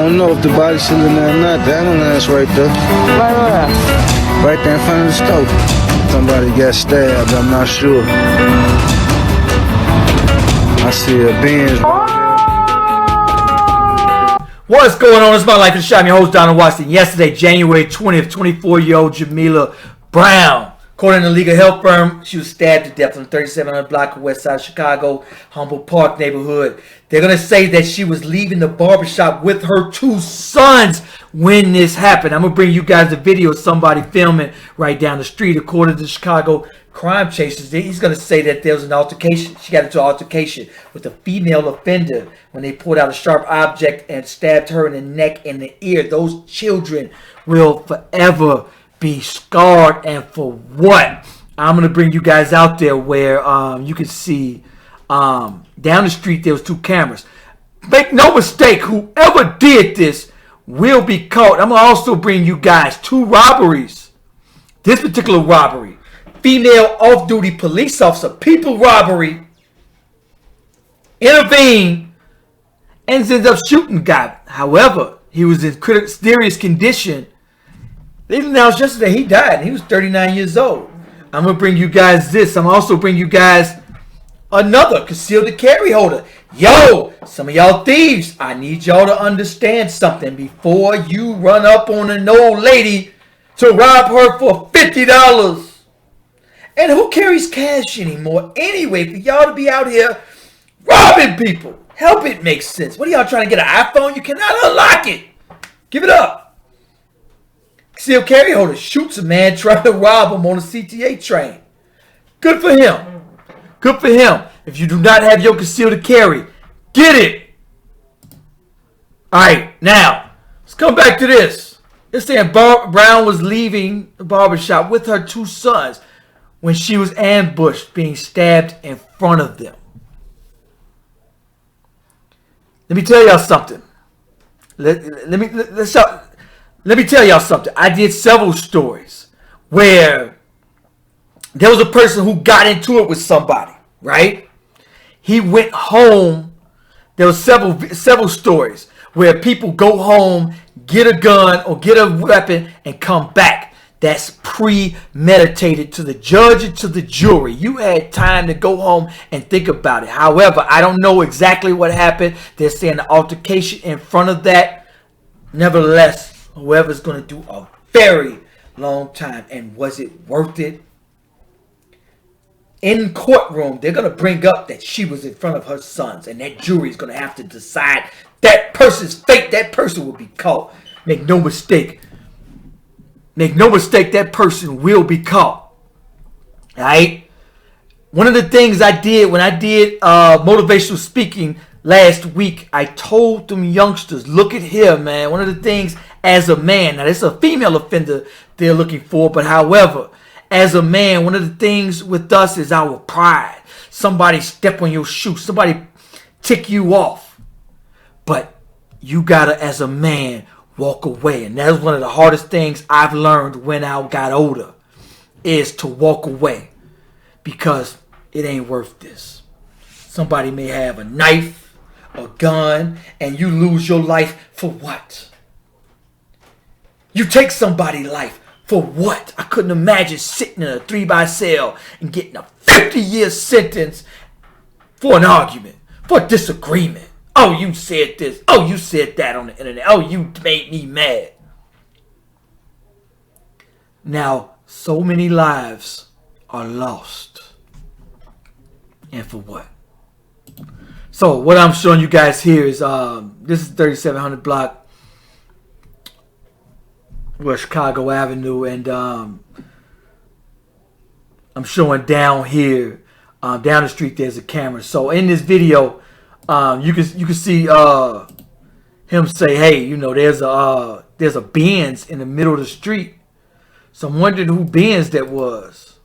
don't know if the body's still in there or not. That one is right there. Right there in front of the stove. Somebody got stabbed, I'm not sure. I see a Benz. What's going on? It's My Life in Shot. I'm your host, Donald Watson. Yesterday, January 20th, 24-year-old Jamilah Brown. According to the legal health firm, she was stabbed to death on the 3700 block of West Side Chicago, Humbolt Park neighborhood. They're going to say that she was leaving the barbershop with her two sons when this happened. I'm going to bring you guys the video of somebody filming right down the street. According to the Chicago crime chasers, he's going to say that there was an altercation. She got into an altercation with a female offender when they pulled out a sharp object and stabbed her in the neck and the ear. Those children will forever be scarred, and for what? I'm going to bring you guys out there where you can see down the street there was two cameras. Make no mistake, whoever did this will be caught. I'm going to also bring you guys two robberies. This particular robbery, female off-duty police officer, people robbery, intervened and ended up shooting guy. However, he was in serious condition. They announced yesterday he died. He was 39 years old. I'm going to bring you guys this. I'm also bring you guys another concealed carry holder. Yo, some of y'all thieves, I need y'all to understand something before you run up on an old lady to rob her for $50. And who carries cash anymore anyway for y'all to be out here robbing people? Help it make sense. What are y'all trying to get, an iPhone? You cannot unlock it. Give it up. Concealed carry holder shoots a man trying to rob him on a CTA train. Good for him. Good for him. If you do not have your concealed carry, get it. Alright, now, let's come back to this. They're saying Brown was leaving the barbershop with her two sons when she was ambushed, being stabbed in front of them. Let me tell y'all something. Let me tell y'all something. I did several stories where there was a person who got into it with somebody, right? He went home. There were several stories where people go home, get a gun or get a weapon and come back. That's premeditated to the judge and to the jury. You had time to go home and think about it. However, I don't know exactly what happened. They're saying the altercation in front of that. Nevertheless, whoever's going to do a very long time. And was it worth it? In courtroom, they're going to bring up that she was in front of her sons. And that jury is going to have to decide that person's fate. That person will be caught. Make no mistake. Make no mistake, that person will be caught. Alright? One of the things I did when I did motivational speaking last week, I told them youngsters, look at here, man. One of the things as a man, now this is a female offender they're looking for, but however, as a man, one of the things with us is our pride. Somebody step on your shoe, somebody tick you off. But you gotta, as a man, walk away. And that's one of the hardest things I've learned when I got older, is to walk away, because it ain't worth this. Somebody may have a knife, a gun, and you lose your life for what? You take somebody's life for what? I couldn't imagine sitting in a 3x cell and getting a 50-year sentence for an argument, for a disagreement. Oh, you said this. Oh, you said that on the internet. Oh, you made me mad. Now, so many lives are lost. And for what? So, what I'm showing you guys here is, this is 3700 block, West Chicago Avenue. And I'm showing down here, down the street, there's a camera. So, in this video, you can see him say, hey, you know, there's a Benz in the middle of the street. So I'm wondering who Benz that was.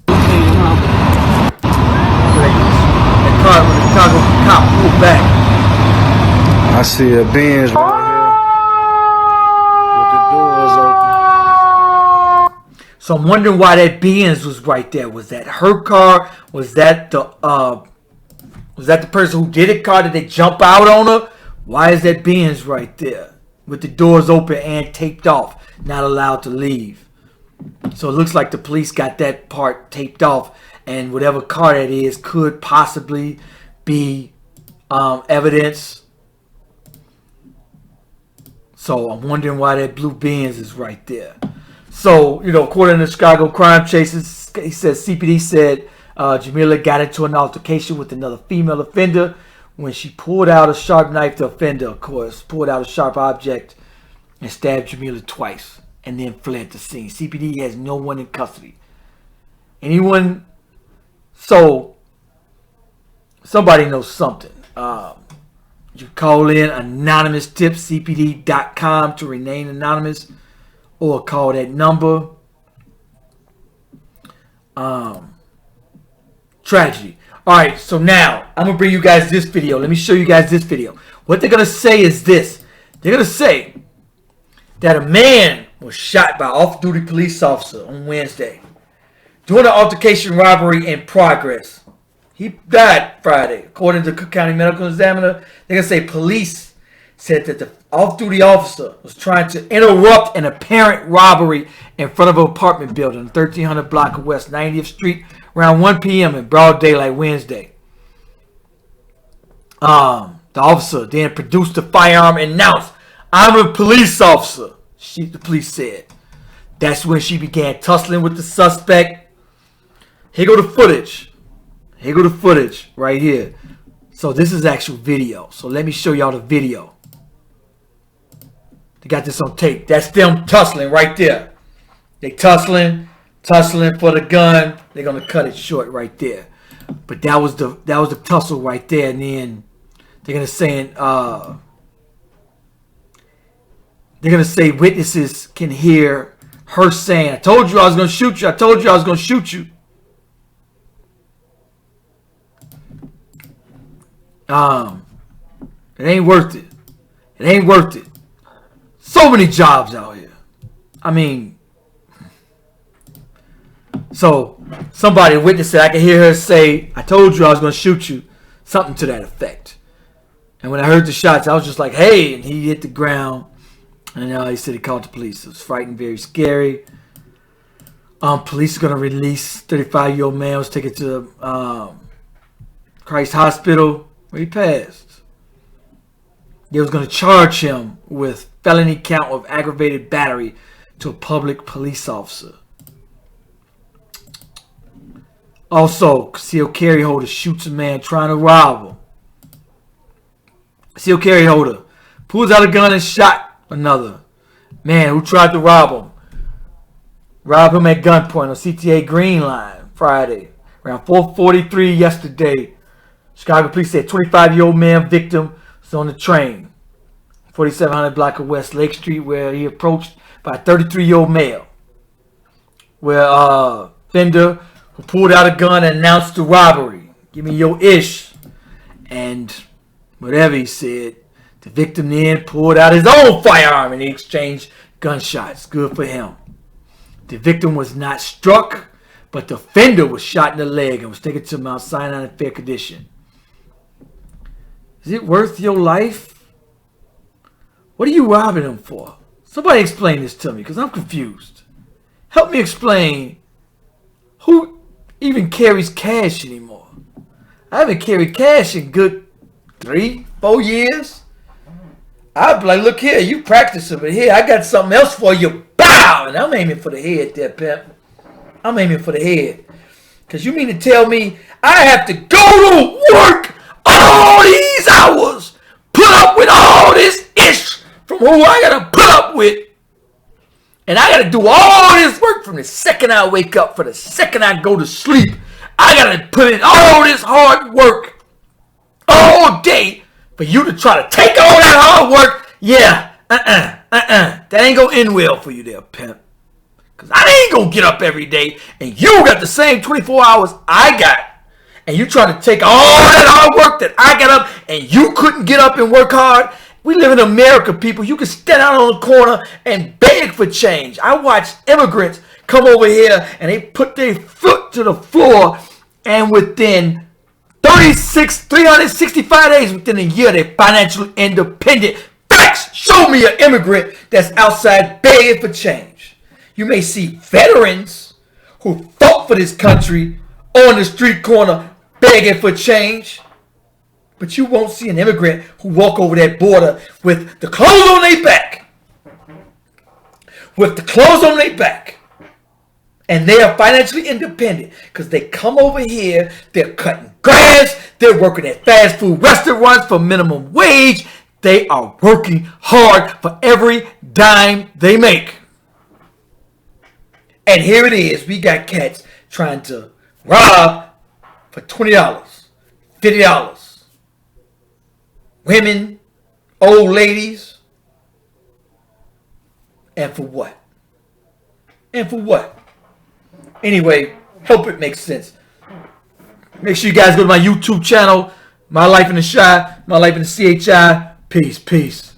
The Chicago cop pulled back. I see a Benz right here with the doors open. So I'm wondering why that Benz was right there. Was that her car? Was that the person who did it car? Did they jump out on her? Why is that Benz right there with the doors open and taped off, not allowed to leave? So it looks like the police got that part taped off, and whatever car that is could possibly be evidence. So I'm wondering why that blue Benz is right there. So, according to Chicago Crime Chasers, he says CPD said Jamilah got into an altercation with another female offender when she pulled out a sharp knife. The offender, of course, pulled out a sharp object and stabbed Jamilah twice and then fled the scene. CPD has no one in custody. Anyone? So, somebody knows something. You call in anonymous tips, cpd.com, to remain anonymous, or call that number. Tragedy. All right, so now I'm going to bring you guys this video. Let me show you guys this video. What they're going to say is this. They're going to say that a man was shot by an off-duty police officer on Wednesday during an altercation robbery in progress. He died Friday. According to the Cook County Medical Examiner, they're going to say police said that the off-duty officer was trying to interrupt an apparent robbery in front of an apartment building, 1300 block of West 90th Street, around 1 p.m. in broad daylight Wednesday. The officer then produced a firearm and announced, "I'm a police officer," the police said. That's when she began tussling with the suspect. Here go the footage. Here go the footage right here. So this is actual video. So let me show y'all the video. They got this on tape. That's them tussling right there. They tussling for the gun. They're gonna cut it short right there. But that was the tussle right there. And then they're gonna say witnesses can hear her saying, "I told you I was gonna shoot you. I told you I was gonna shoot you." It ain't worth it. It ain't worth it. So many jobs out here. I mean, so somebody witnessed it. I can hear her say, "I told you I was going to shoot you." Something to that effect. And when I heard the shots, I was just like, "Hey!" And he hit the ground. And he said he called the police. It was frightening, very scary. Police are going to release 35-year-old man. Was taken to Christ Hospital, where he passed. They was going to charge him with felony count of aggravated battery to a public police officer. Also, concealed carry holder shoots a man trying to rob him. Concealed carry holder pulls out a gun and shot another man who tried to rob him. Robbed him at gunpoint on CTA Green Line Friday around 4:43 yesterday. Chicago police said 25-year-old man victim was on the train, 4700 block of West Lake Street, where he approached by a 33-year-old male. Where Fender, who pulled out a gun and announced the robbery. "Give me your ish." And whatever he said, the victim then pulled out his own firearm and he exchanged gunshots. Good for him. The victim was not struck, but the offender was shot in the leg and was taken to Mount Sinai in fair condition. Is it worth your life? What are you robbing him for? Somebody explain this to me, because I'm confused. Help me explain who even carries cash anymore. I haven't carried cash in good 3-4 years. I'd be like, "Look here, you practicing, but here, I got something else for you." Bow! And I'm aiming for the head there, pimp. I'm aiming for the head. Because you mean to tell me I have to go to work all these hours, put up with all this ish from who I gotta put up with, and I gotta do all this work from the second I wake up for the second I go to sleep. I gotta put in all this hard work all day for you to try to take all that hard work. Yeah, that ain't gonna end well for you there, pimp. Because I ain't gonna get up every day and you got the same 24 hours I got. And you try to take all that hard work that I got up and you couldn't get up and work hard. We live in America, people. You can stand out on the corner and beg for change. I watch immigrants come over here and they put their foot to the floor, and within 365 days within a year, they're financially independent. Facts! Show me an immigrant that's outside begging for change. You may see veterans who fought for this country on the street corner begging for change. But you won't see an immigrant who walk over that border with the clothes on their back. With the clothes on their back. And they are financially independent because they come over here, they're cutting grass, they're working at fast food restaurants for minimum wage. They are working hard for every dime they make. And here it is, we got cats trying to rob for $20, $50. Women, old ladies. And for what? And for what? Anyway, hope it makes sense. Make sure you guys go to my YouTube channel, My Life in the Chi, My Life in the CHI. Peace, peace.